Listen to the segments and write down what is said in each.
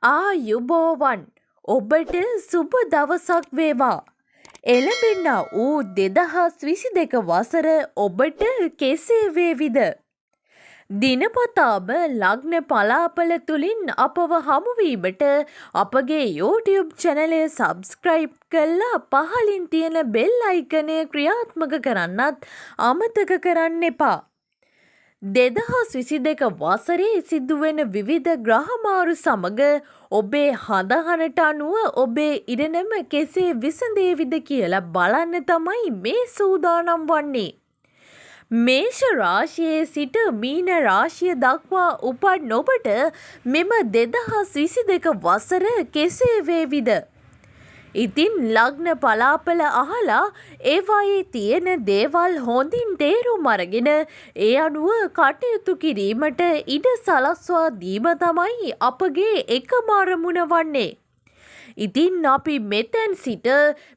ආයුබෝවන් ඔබට සුබ දවසක් වේවා. එළඹෙන්න වූ 2022 වසර ඔබට කෙසේ වේවිද? දිනපතාම ලග්න පලාපල තුලින් අපව හමුවීමට අපගේ YouTube channel එක subscribe කරලා පහලින් තියෙන bell icon එක ක්‍රියාත්මක කරන්නත් අමතක කරන්න එපා. 2022 වසරේ සිදුවෙන විවිධ ග්‍රහමාරු සමග ඔබේ හඳහනට අනුව ඔබේ ඉරණම කෙසේ විසඳේවිද කියලා බලන්න තමයි මේ සූදානම් වන්නේ. මේෂ රාශියේ සිට මීන රාශිය දක්වා උපන් ඔබට මෙම 2022 වසර කෙසේ වේවිද? ඉතින් ලග්න පලාපල අහලා ඒවායේ තියෙන දේවල් හොඳින් තේරුම් අරගෙන ඒ අනුව කටයුතු කිරීමට ඉඩ සලස්වා දීම තමයි අපගේ එකම අරමුණ වන්නේ. ඉතින් අපි මෙතෙන් සිට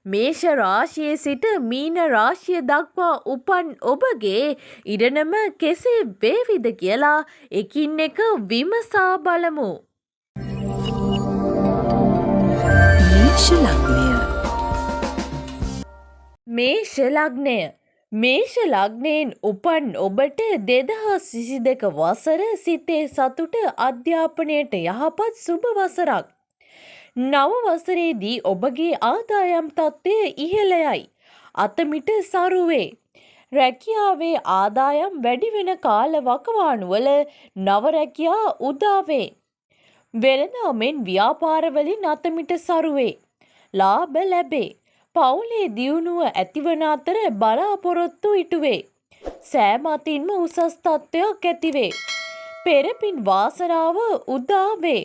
මේෂ රාශියේ සිට මීන රාශිය දක්වා උපන් ඔබගේ ඉරණම කෙසේ වේවිද කියලා එකින් එක විමසා බලමු. මේෂ ලග්නය මේෂ ලග්නයෙන් උපන් ඔබට 2022 වසර සිතේ සතුට අධ්‍යාපනයට යහපත් සුබ වසරක්. නව වසරේදී ඔබගේ ආදායම් තත්ත්වය ඉහළයයි. අතමිට සරුවේ. රැකියාවේ ආදායම් වැඩි වෙන කාල වකවානුවල නව රැකියා උදාවේ. වෙළඳාමෙන් ව්‍යාපාරවලින් අතමිට සරුවේ. ලාභ ලැබේ. පවුලේ දියුණුව ඇතිවන අතර බලාපොරොත්තු ඉටුවේ. සෑම අතින්ම උසස් තත්ත්වයක් ඇතිවේ. පෙරපින් වාසනාව උදාවේ.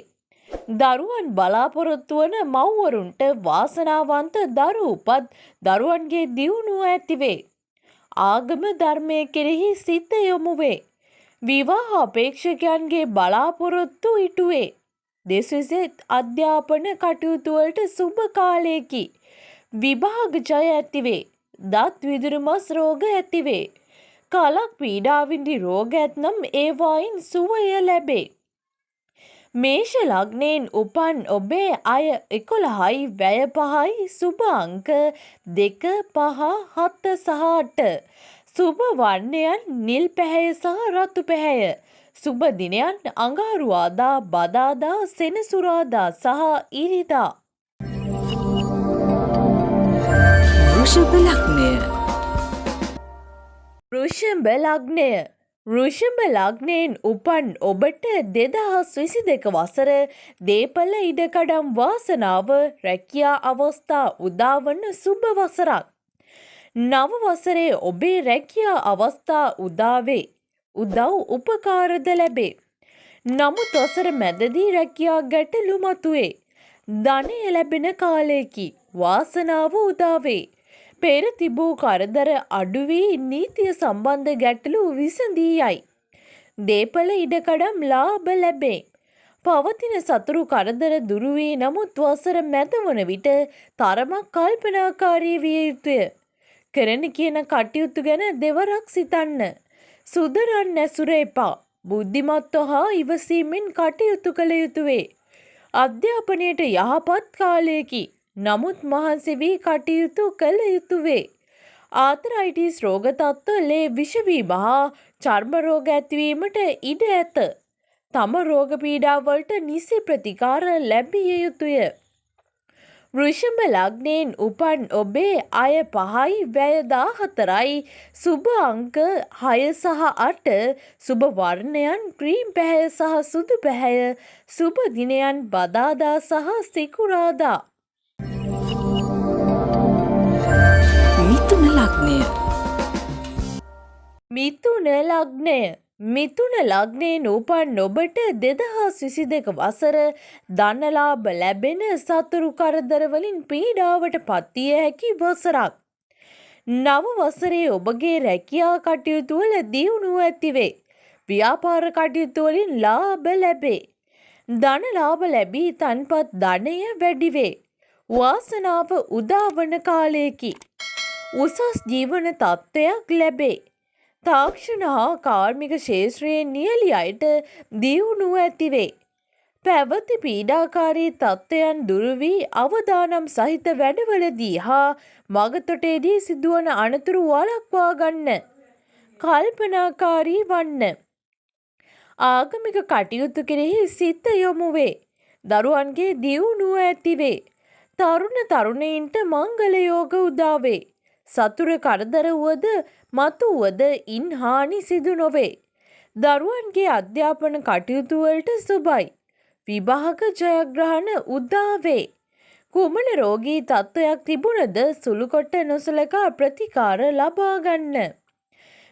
දරුවන් බලාපොරොත්තු වන මව්වරුන්ට වාසනාවන්ත දරු උපත් දරුවන්ගේ දියුණුව ඇතිවේ. ආගම ධර්මය කෙරෙහි සිත යොමු වේ. විවාහ අපේක්ෂකයන්ගේ බලාපොරොත්තු ඉටුවේ. දෙසවිසෙත් අධ්‍යාපන කටයුතු වලට සුබ කාලයකි. විභාග ජය ඇතිවේ. දත් විදුරුමස් රෝග ඇතිවේ. කලක් පීඩා විඳි රෝග ඇතනම් ඒවායින් සුවය ලැබේ. මේෂ ලග්නයෙන් උපන් ඔබේ අය 11යි වැය 5යි සුබ අංක 2 5 7 සහ 8. සුබ වර්ණයන් නිල් පැහැය සහ රතු පැහැය. සුබ දිනයන් අඟහරුවාදා බදාදා සෙනසුරාදා සහ ඉරිදා. වෘෂභ ලග්නය වෘෂභ ලග්නයෙන් උපන් ඔබට 2022 වසර දේපල ඉඩකඩම් වාසනාව රැකියා අවස්ථා උදාවන සුබ වසරක්. නව වසරේ ඔබේ රැකියා අවස්ථා උදාවේ. උදව් උපකාරද ලැබේ. නමුත් වසර මැදදී රැකියා ගැටලු මතුවේ. ධනය ලැබෙන කාලයකි. වාසනාව උදාවේ. පෙර තිබූ කරදර අඩු වී නීතිය සම්බන්ධ ගැටලු විසඳී යයි. දේපල ඉඩකඩම් ලාභ ලැබේ. පවතින සතුරු කරදර දුරු වී නමුත් වසර මැද වන විට තරමක් කල්පනාකාරී විය යුතුය. කරන කියන කටයුතු ගැන දෙවරක් සිතන්න. සුදරන් නැසුර එපා. බුද්ධිමත්ව හා ඉවසීමෙන් කටයුතු කළ යුතු වේ. අධ්‍යාපනයට යහපත් කාලයකි. නමුත් මහන්සි වී කටයුතු කළ යුතු වේ. ආතරයිටිස් රෝග තත්ත්ව ලේ විෂ වීම හා චර්ම රෝග ඇතිවීමට ඉඩ ඇත. තම රෝග පීඩා වලට නිසි ප්‍රතිකාර ලැබිය යුතුය. වෘෂභ ලග්නයෙන් උපන් ඔබේ අය 5යි වැය 14යි සුබ අංක 6 සහ 8. සුබ වර්ණයන් ක්‍රීම් පැහැය සහ සුදු පැහැය. සුබ දිනයන් බදාදා සහ සිකුරාදා. මිථුන ලග්නයෙන් උපන් ඔබට 2022 වසර ධනලාභ ලැබෙන සතුරු කරදර වලින් පීඩාවට පත්විය හැකි වසරක්. නව වසරේ ඔබගේ රැකියා කටයුතු වල දියුණුව ඇතිවේ. ව්‍යාපාර කටයුතු වලින් ලාභ ලැබේ. ධනලාභ ලැබී තන්පත් ධනය වැඩි වේ. වාසනාව උදාවන කාලයකි. උසස් ජීවන තත්ත්වයක් ලැබේ. තාක්ෂණ හා කාර්මික ක්ෂේත්‍රයේ නියැලි අයට දියුණුව ඇතිවේ. පැවති පීඩාකාරී තත්ත්වයන් දුරු වී අවදානම් සහිත වැඩවලදී හා මගතොටේදී සිදුවන අනතුරු වළක්වා ගන්න. කල්පනාකාරී වන්න. ආගමික කටයුතු කෙරෙහි සිත යොමු වේ. දරුවන්ගේ දියුණුව ඇතිවේ. තරුණ තරුණයින්ට මංගල යෝග උදා වේ. සතුරු කරදර වුවද මතු වුවද ඉන් හානි සිදු නොවේ. දරුවන්ගේ අධ්‍යාපන කටයුතු වලට සුබයි. විභාග ජයග්‍රහණ උදා වේ. කුමන රෝගී තත්ත්වයක් තිබුණද සුළු කොට නොසලකා ප්‍රතිකාර ලබා ගන්න.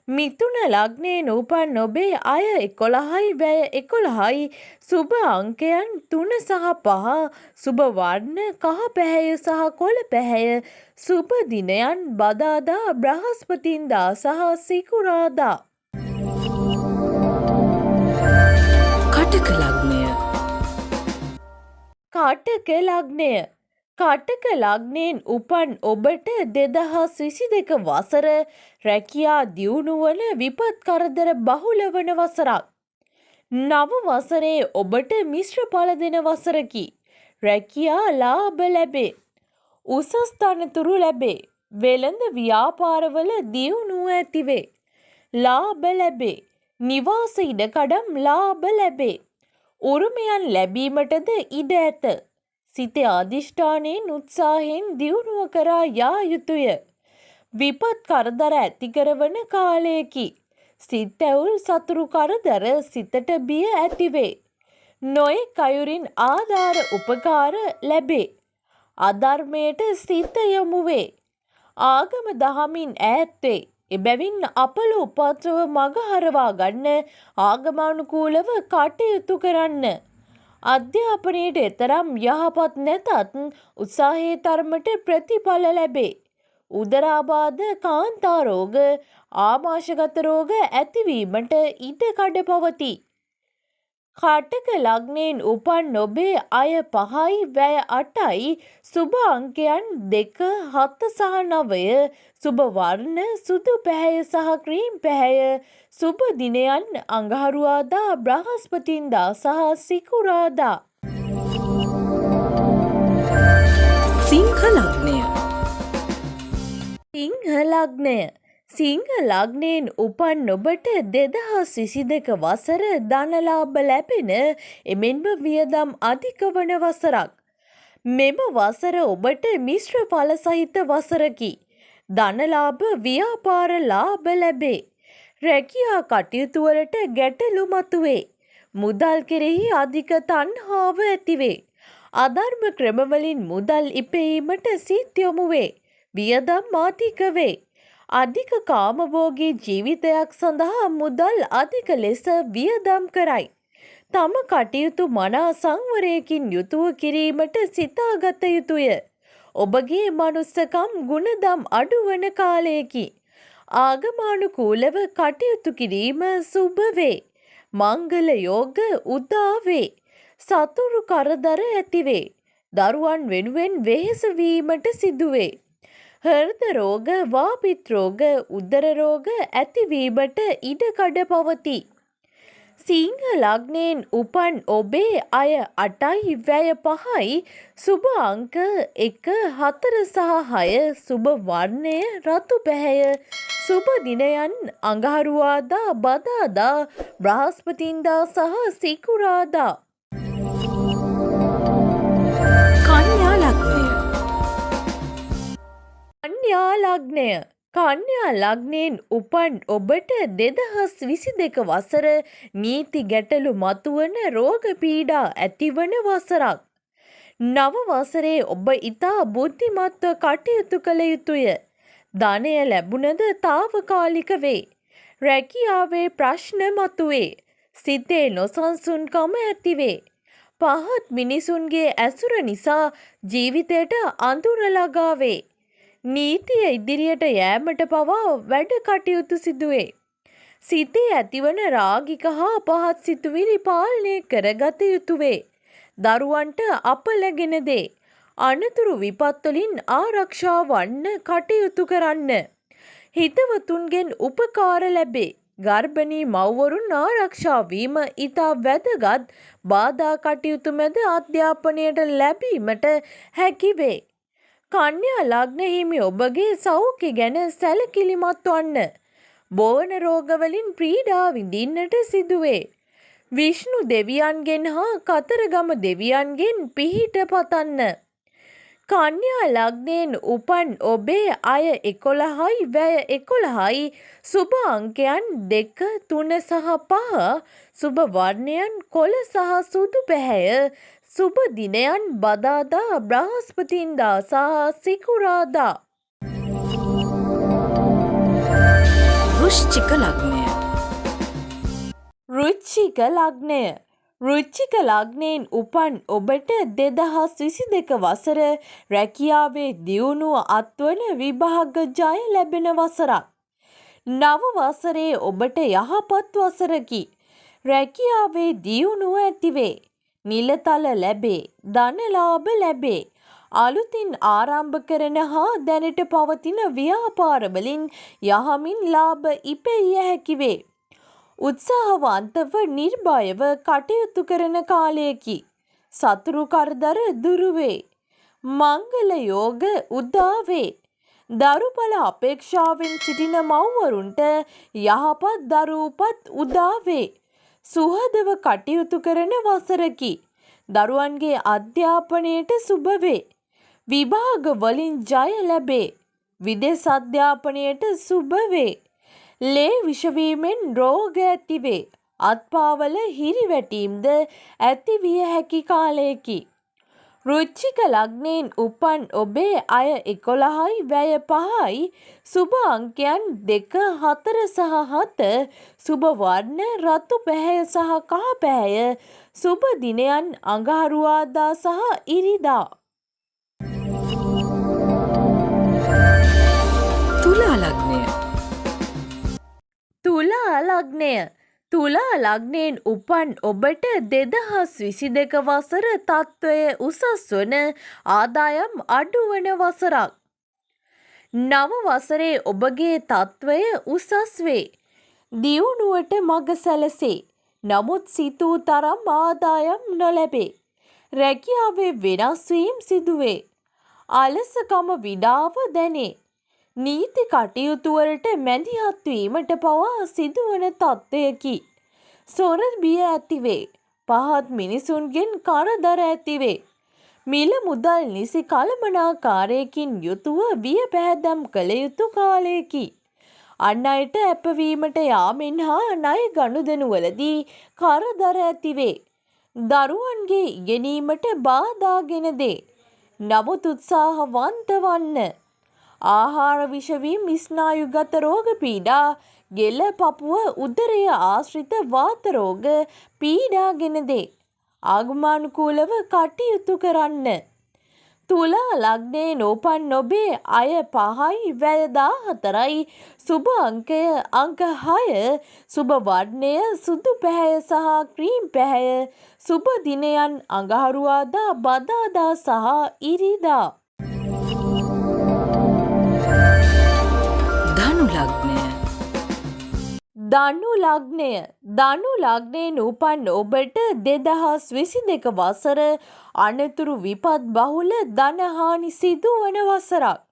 මිථුන ලග්නයෙන් උපන් ඔබේ අය 11යි වැය 11යි සුබ අංකයන් 3 සහ 5 සුබ වර්ණ කහ පැහැය සහ කොළ පැහැය සුබ දිනයන් බදාදා බ්‍රහස්පතින්දා සහ සිකුරාදා. කටක ලග්නය කටක ලග්නය කටක ලග්නයෙන් උපන් ඔබට 2022 වසර රැකියා දියුණු වන විපත් කරදර බහුල වන වසරක්. නව වසරේ ඔබට මිශ්‍ර ඵල දෙන වසරකි. රැකියා ලාභ ලැබේ. උසස් තනතුරු ලැබේ. වෙළඳ ව්‍යාපාරවල දියුණුව ඇතිවේ. ලාභ ලැබේ. නිවාස ඉඩකඩම් ලාභ ලැබේ. උරුමයන් ලැබීමටද ඉඩ ඇත. සිතේ අධිෂ්ඨානයෙන් උත්සාහයෙන් දියුණුව කරා යා යුතුය. විපත් කරදර ඇති කරවන කාලයකි. සිත් ඇවුල් සතුරු කරදර සිතට බිය ඇතිවේ. නොයෙක් අයුරින් ආධාර උපකාර ලැබේ. අධර්මයට සිත යොමු වේ. ආගම දහමින් ඈත් වේ. එබැවින් අපල උපද්‍රව මග හරවා ගන්න ආගමානුකූලව කටයුතු කරන්න. අධ්‍යාපනයට එතරම් යහපත් නැතත් උත්සාහයේ තරමට ප්‍රතිඵල ලැබේ. උදරාබාධ කාන්තා රෝග ආමාශගත රෝග ඇතිවීමට ඉඩ කඩ පවතී. කටක ලග්නයෙන් උපන් ඔබේ අය 5යි වැය 8යි සුබ අංකයන් 2 7 සහ 9 සුබ වර්ණ සුදු පැහැය සහ ක්‍රීම් පැහැය සුබ දිනයන් අඟහරුවාදා බ්‍රහස්පතින්දා සහ සිකුරාදා. සිංහ ලග්නය සිංහ ලග්නය සිංහ ලග්නයෙන් උපන් ඔබට 2022 වසර ධනලාභ ලැබෙන එමෙන්ම වියදම් අධික වන වසරක්. මෙම වසර ඔබට මිශ්‍ර ඵල සහිත වසරකි. ධනලාභ ව්‍යාපාර ලාභ ලැබේ. රැකියා කටයුතු වලට ගැටලු මතුවේ. මුදල් කෙරෙහි අධික තණ්හාව ඇතිවේ. අධර්ම ක්‍රමවලින් මුදල් ඉපයීමට සිත් යොමු වේ. වියදම් අධික වේ. අධික කාමභෝගී ජීවිතයක් සඳහා මුදල් අධික ලෙස වියදම් කරයි. තම කටයුතු මනා සංවරයකින් යුතුව කිරීමට සිතාගත යුතුය. ඔබගේ මනුස්සකම් ගුණදම් අඩුවන කාලයකි. ආගමානුකූලව කටයුතු කිරීම සුබ වේ. මංගල යෝග උදා වේ. සතුරු කරදර ඇතිවේ. දරුවන් වෙනුවෙන් වෙහෙස වීමට සිදුවේ. හෘද රෝග, වාපිත් රෝග, උදර රෝග ඇතිවීමට ඉඩ කඩ පවතී. සිංහ ලග්නයෙන් උපන් ඔබේ අය 8යි වැය 5යි සුබ අංක 1 4 සහ 6 සුබ වර්ණය රතු පැහැය සුබ දිනයන් අඟහරුවාදා බදාදා බ්‍රහස්පතින්දා සහ සිකුරාදා. කන්‍යා ලග්නය කන්‍යා ලග්නය කන්‍යා ලග්නයෙන් උපන් ඔබට 2022 වසර නීති ගැටලු මතුවන රෝග පීඩා ඇතිවන වසරක්. නව වසරේ ඔබ ඉතා බුද්ධිමත්ව කටයුතු කළ යුතුය. ධනය ලැබුණද తాවකාලික වේ. රැකියාවේ ප්‍රශ්න මතුවේ. සිතේ නොසන්සුන්කම ඇතිවේ. පහත් මිනිසුන්ගේ ඇසුර නිසා ජීවිතයට අඳුර ළඟා වේ. නීතිය ඉදිරියට යෑමට පවා වැඩ කටයුතු සිදුවේ. සිතේ ඇතිවන රාගික හා පහත් සිතුවිලි පාලනය කරගත යුතුවේ. දරුවන්ට අපලගෙන දේ. අනතුරු විපත්වලින් ආරක්ෂා වන්න කටයුතු කරන්න. හිතවතුන්ගෙන් උපකාර ලැබේ. ගර්භණී මව්වරුන් ආරක්ෂා වීම ඉතා වැදගත් බාධා කටයුතු මැද අධ්‍යාපනයට ලැබීමට හැකි වේ. කන්‍යා ලග්න හිමි ඔබගේ සෞඛ්‍ය ගැන සැලකිලිමත් වන්න. බෝවන රෝගවලින් පීඩා විඳින්නට සිදුවේ. විෂ්ණු දෙවියන්ගෙන් හා කතරගම දෙවියන්ගෙන් පිහිට පතන්න. කන්‍යා ලග්නයෙන් උපන් ඔබේ අය 11යි වැය 11යි සුබ අංකයන් 2 3 සහ 5 සුබ වර්ණයන් කොළ සහ සුදු පැහැය සුබ දිනයන් බදාදා බ්‍රහස්පතින්දා සහ සිකුරාදා. වෘශ්චික ලග්නය. රුචික ලග්නය. රුචික ලග්නයෙන් උපන් ඔබට 2022 වසර රැකියාවේ දියුණුව අත්වන විභාග ජය ලැබෙන වසරක්. නව වසරේ ඔබට යහපත් වසරකි. රැකියාවේ දියුණුව ඇතිවේ. නිලතල ලැබේ. ධනලාභ ලැබේ. අලුතින් ආරම්භ කරන හා දැනට පවතින ව්‍යාපාරවලින් යහමින් ලාභ ඉපැයිය හැකි වේ. උත්සාහවන්තව නිර්භයව කටයුතු කරන කාලයකි. සතුරු කරදර දුරු වේ. මංගල යෝග උදා වේ. දරුඵල අපේක්ෂාවෙන් සිටින මව්වරුන්ට යහපත් දරු උපත් උදා වේ. සුහදව කටයුතු කරන වසරකි. දරුවන්ගේ අධ්‍යාපනයට සුබ වේ. විභාග වලින් ජය ලැබේ. විදේශ අධ්‍යාපනයට සුබ වේ. ලේ විෂවීමෙන් රෝග ඇතිවේ. අත්පාවල හිරිවැටීම්ද ඇතිවිය හැකි කාලයකි. රුචික ලග්නයෙන් උපන් ඔබේ අය 11යි වැය 5යි සුබ අංකයන් 2 4 සහ 7 සුබ වර්ණ රතු පැහැය සහ කහ පැහැය සුබ දිනයන් අඟහරුවාදා සහ ඉරිදා. තුලා ලග්නය. තුලා ලග්නය. තුලා ලග්නයෙන් උපන් ඔබට 2022 වසර තත්ත්වය උසස් වන ආදායම් අඩු වන වසරක්. නව වසරේ ඔබගේ තත්ත්වය උසස් වේ. දියුණුවට මඟ සැලසේ. නමුත් සිතූ තරම් ආදායම් නොලැබේ. රැකියාවේ වෙනස් වීම් සිදුවේ. අලසකම විඩාව දැනේ. නීති කටයුතු වලට මැදිහත් වීමට පවා සිදුවන තත්ත්වයකි. සොර බිය ඇතිවේ. පහත් මිනිසුන්ගෙන් කරදර ඇතිවේ. මිල මුදල් නිසි කළමනාකාරයකින් යුතුව විය පැහැදම් කළ යුතු කාලයකි. අන් අයට ඇපවීමට යාමෙන් හා ණය ගනුදෙනුවලදී කරදර ඇතිවේ. දරුවන්ගේ ඉගෙනීමට බාධා ගෙන දේ. නමුත් උත්සාහවන්ත වන්න. ආහාර විෂවීම් ස්නායුගත රෝග පීඩා ගෙල පපුව උදරය ආශ්‍රිත වාත රෝග පීඩා ගෙන දේ. ආගමනුකූලව කටයුතු කරන්න. තුලා ලග්නයෙන් උපන් ඔබේ අය 5යි වැය 14යි සුබ අංකය අංක 6 සුබ වර්ණය සුදු පැහැය සහ ක්‍රීම් පැහැය සුබ දිනයන් අඟහරුවාදා බදාදා සහ ඉරිදා. ධනු ලග්නය. ධනු ලග්නය. ධනු ලග්නයෙන් උපන් ඔබට 2022 වසර අනතුරු විපත් බහුල ධනහානි සිදුවන වසරක්.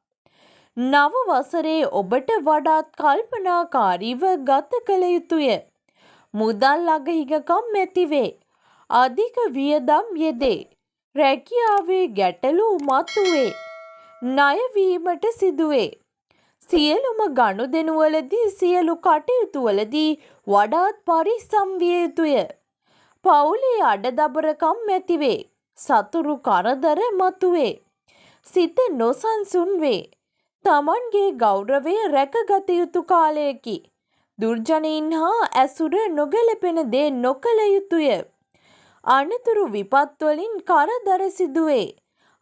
නව වසරේ ඔබට වඩාත් කල්පනාකාරීව ගත කළ යුතුය. මුදල් අගහිගකම් ඇතිවේ. අධික වියදම් යෙදේ. රැකියාවේ ගැටලු මතුවේ. ණය වීමට සිදුවේ. සියලුම ගනුදෙනුවලදී සියලු කටයුතුවලදී වඩාත් පරිස්සම් විය යුතුය. පවුලේ අඩදබරකම් ඇතිවේ. සතුරු කරදර මතුවේ. සිත නොසන්සුන් වේ. තමන්ගේ ගෞරවය රැකගත යුතු කාලයකි. දුර්ජනයින් හා ඇසුර නොගැලපෙන දේ නොකළ යුතුය. අනතුරු විපත්වලින් කරදර සිදුවේ.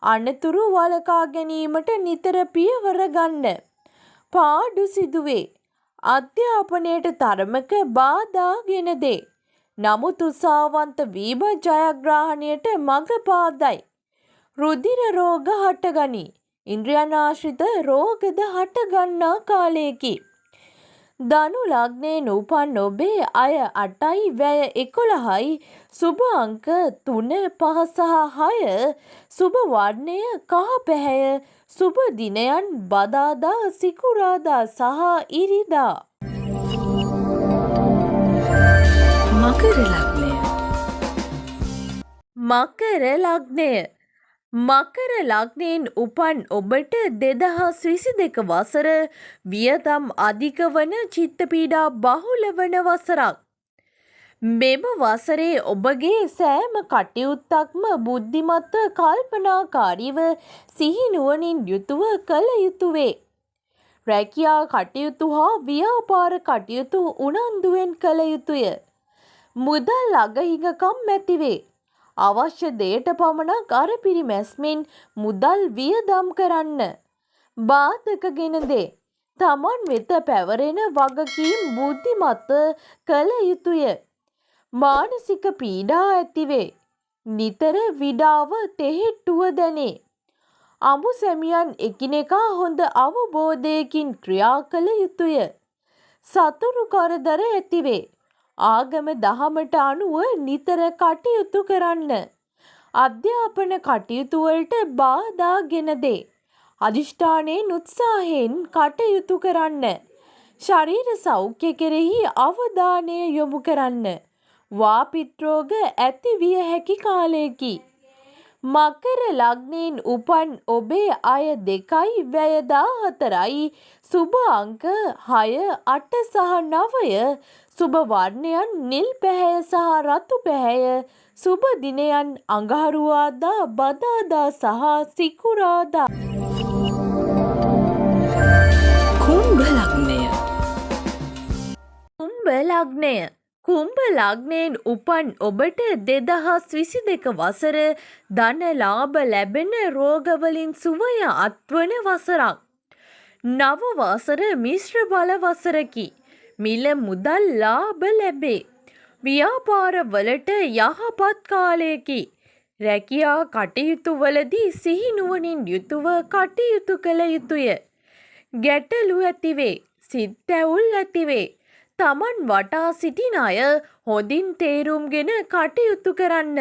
අනතුරු වළකා ගැනීමට නිතර පියවර ගන්න. පාඩු සිදුවේ. අධ්‍යාපනයට තරමක බාධා ගෙන දේ. නමුත් උත්සාහවන්ත වීම ජයග්‍රහණයට මඟ පාදයි. රුධිර රෝග හටගනී. ඉන්ද්‍රියනාශ්‍රිත රෝගද හටගන්නා කාලයකි. ධනු ලග්නයෙන් උපන් ඔබේ අය 8යි වැය 11යි සුබ අංක 3 5 සහ 6 සුබ වර්ණය කහ පැහැය සුබ දිනයන් බදාදා සිකුරාදා සහ ඉරිදා මකර ලග්නය මකර ලග්නය මකර ලග්නයෙන් උපන් ඔබට 2022 වසර වියදම් අධික වන චිත්තපීඩා බහුල වන වසරක්. මෙම වසරේ ඔබගේ සෑම කටයුත්තක්ම බුද්ධිමත්ව කල්පනාකාරීව සිහිනුවණින් යුතුව කළ යුතු වේ. රැකියා කටයුතු හා ව්‍යාපාර කටයුතු උනන්දුවෙන් කළ යුතුය. මුදල් අගහිඟකම් ඇතිවේ. අවශ්‍ය දෙයට පමණක් අර පිරිමැස්මෙන් මුදල් වියදම් කරන්න. බාධක ගෙන දේ. තමන් වෙත පැවරෙන වගකීම් බුද්ධිමත්ව කළ යුතුය. මානසික පීඩා ඇතිවේ. නිතර විඩාව තෙහෙට්ටුව දැනේ. අමු සැමියන් එකිනෙකා හොඳ අවබෝධයකින් ක්‍රියා කළ යුතුය. සතුරු කරදර ඇතිවේ. ආගම දහමට අනුව නිතර කටයුතු කරන්න. අධ්‍යාපන කටයුතු වලට බාධා ගෙන දේ. අදිෂ්ඨානයෙන් උත්සාහයෙන් කටයුතු කරන්න. ශරීර සෞඛ්‍ය කෙරෙහි අවධානය යොමු කරන්න. වාපිත් රෝග ඇති විය හැකි කාලයකි. මකර ලග්නයෙන් උපන් ඔබේ අය 2යි වැය 14යි සුබ අංක 6 8 සහ 9 සුබ වර්ණයන් නිල් පැහැය සහ රතු පැහැය සුබ දිනයන් අඟහරුවාදා බදාදා සහ සිකුරාදා කුම්භ ලග්නය කුම්භ ලග්නය කුම්භ ලග්නයෙන් උපන් ඔබට 2022 වසර ධන ලාභ ලැබෙන රෝගවලින් සුවය අත්වන වසරක්. නව වසර මිශ්‍ර බල වසරකි. මිල මුදල් ලාභ ලැබේ. ව්‍යාපාර වලට යහපත් කාලයකි. රැකියා කටයුතු වලදී සිහිනුවණින් යුතුව කටයුතු කළ යුතුය. ගැටලු ඇතිවේ. සිත් ඇවුල් ඇතිවේ. තමන් වටා සිටින අය හොඳින් තේරුම්ගෙන කටයුතු කරන්න.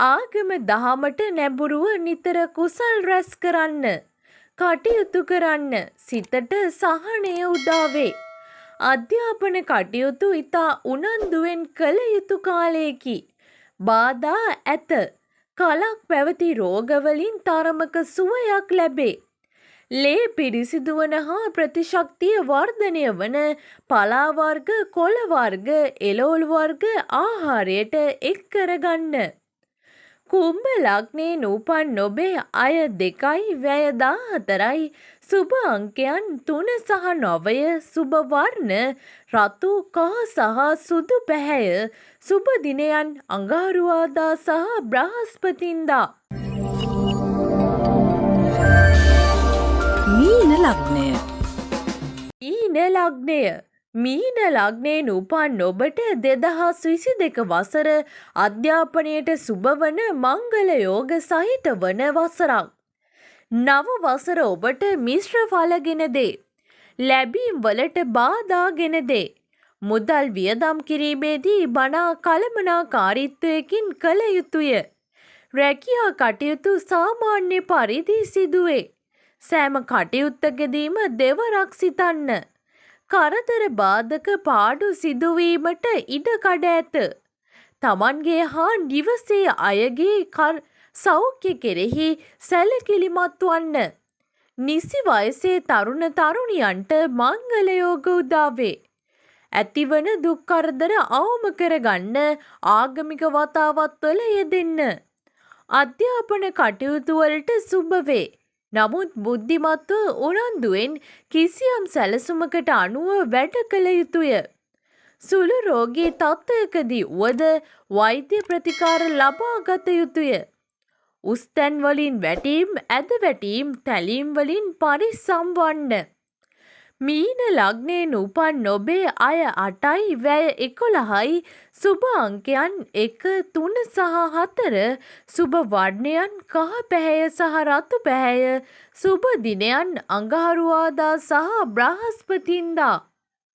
ආගම දහමට නැඹුරුව නිතර කුසල් රැස් කරන්න. කටයුතු කරන්න. සිතට සහනය උදාවේ. අධ්‍යාපන කටයුතු ඉතා උනන්දුවෙන් කළ යුතු කාලයකි. බාධා ඇත. කලක් පැවති රෝගවලින් තරමක සුවයක් ලැබේ. ලේ පිරිසිදු වන හා ප්‍රතිශක්තිය වර්ධනය වන පලා වර්ග, කොළ වර්ග, එළවලු වර්ග ආහාරයට එක් කරගන්න. කුම්භ ලග්නයෙන් උපන් ඔබේ අය 2යි වැය 14යි සුබ අංකයන් 3 සහ 9 සුබ වර්ණ රතු කහ සහ සුදු පැහැය සුබ දිනයන් අඟහරුවාදා සහ බ්‍රහස්පතින්දා මීන ලග්නය මීන ලග්නය මීන ලග්නයෙන් උපන් ඔබට 2022 වසර අධ්‍යාපනයට සුබවන මංගල යෝග සහිත වන වසරක්. නව වසර ඔබට මිශ්‍ර ඵල ගෙන දේ. ලැබීම් වලට බාධා ගෙන දේ. මුදල් වියදම් කිරීමේදී මනා කළමනාකාරීත්වයකින් කළ යුතුය. රැකියා කටයුතු සාමාන්‍ය පරිදි සිදුවේ. සෑම කටයුත්තකදීම දෙවරක් සිතන්න. කරදර බාධක පාඩු සිදුවීමට ඉඩකඩ ඇත. තමන්ගේ හා නිවසේ අයගේ සෞඛ්‍ය කෙරෙහි සැලකිලිමත් වන්න. නිසි වයසේ තරුණ තරුණියන්ට මංගල යෝග උදාවේ. ඇතිවන දුක් කරදර අවම කරගන්න ආගමික වතාවත්වල යෙදෙන්න. අධ්‍යාපන කටයුතු වලට සුබ වේ. නමුත් බුද්ධිමත්ව උනන්දුවෙන් කිසියම් සැලසුමකට අනුව වැඩ කළ යුතුය. සුළු රෝගී තත්ත්වයකදී වුවද වෛද්‍ය ප්‍රතිකාර ලබා ගත යුතුය. උස්තැන් වලින් වැටීම්, ඇද වැටීම්, තැලීම් වලින් පරිස්සම් වන්න. මීන ලග්නයෙන් උපන් ඔබේ අය 8යි වැය 11යි සුබ අංකයන් 1 3 සහ 4 සුබ වර්ණයන් කහ පැහැය සහ රතු පැහැය සුබ දිනයන් අඟහරුවාදා සහ බ්‍රහස්පතින්දා